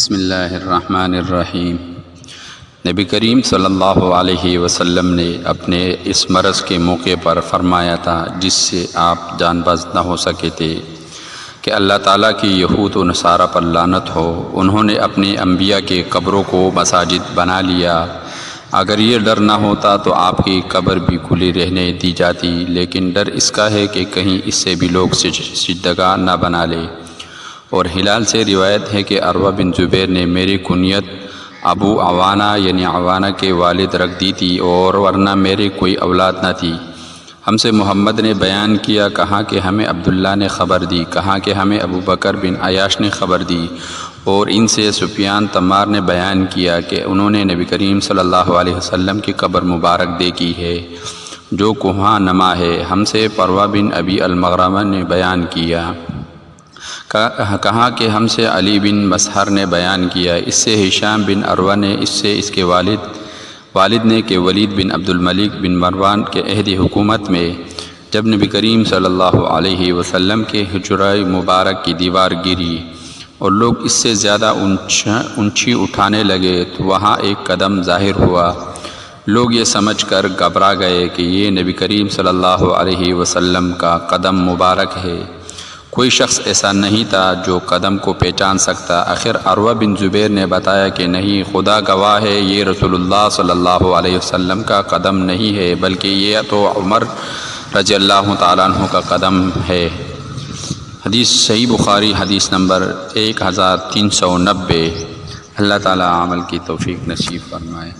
بسم اللہ الرحمن الرحیم۔ نبی کریم صلی اللہ علیہ وسلم نے اپنے اس مرض کے موقع پر فرمایا تھا جس سے آپ جان باز نہ ہو سکے تھے کہ اللہ تعالیٰ کی یہود و نصارہ پر لعنت ہو، انہوں نے اپنے انبیاء کے قبروں کو مساجد بنا لیا۔ اگر یہ ڈر نہ ہوتا تو آپ کی قبر بھی کھلی رہنے دی جاتی، لیکن ڈر اس کا ہے کہ کہیں اس سے بھی لوگ سجدگاہ نہ بنا لے۔ اور ہلال سے روایت ہے کہ عروہ بن زبیر نے میری کنیت ابو عوانہ یعنی عوانہ کے والد رکھ دی تھی، اور ورنہ میرے کوئی اولاد نہ تھی۔ ہم سے محمد نے بیان کیا، کہا کہ ہمیں عبداللہ نے خبر دی، کہا کہ ہمیں ابو بکر بن عیاش نے خبر دی، اور ان سے سفیان تمار نے بیان کیا کہ انہوں نے نبی کریم صلی اللہ علیہ وسلم کی قبر مبارک دیکھی ہے جو کوہاں نما ہے۔ ہم سے پروہ بن ابی المغرمہ نے بیان کیا، کہا کہ ہم سے علی بن مسہر نے بیان کیا، اس سے ہشام بن عروہ نے، اس سے اس کے والد نے کہ ولید بن عبد الملک بن مروان کے عہد حکومت میں جب نبی کریم صلی اللہ علیہ وسلم کے حجرہ مبارک کی دیوار گری اور لوگ اس سے زیادہ اونچی اٹھانے لگے تو وہاں ایک قدم ظاہر ہوا۔ لوگ یہ سمجھ کر گھبرا گئے کہ یہ نبی کریم صلی اللہ علیہ وسلم کا قدم مبارک ہے۔ کوئی شخص ایسا نہیں تھا جو قدم کو پہچان سکتا۔ آخر عروہ بن زبیر نے بتایا کہ نہیں، خدا گواہ ہے، یہ رسول اللہ صلی اللہ علیہ وسلم کا قدم نہیں ہے، بلکہ یہ تو عمر رضی اللہ تعالیٰ عنہ کا قدم ہے۔ حدیث صحیح بخاری، حدیث نمبر 1390۔ اللہ تعالیٰ عمل کی توفیق نصیب فرمائے۔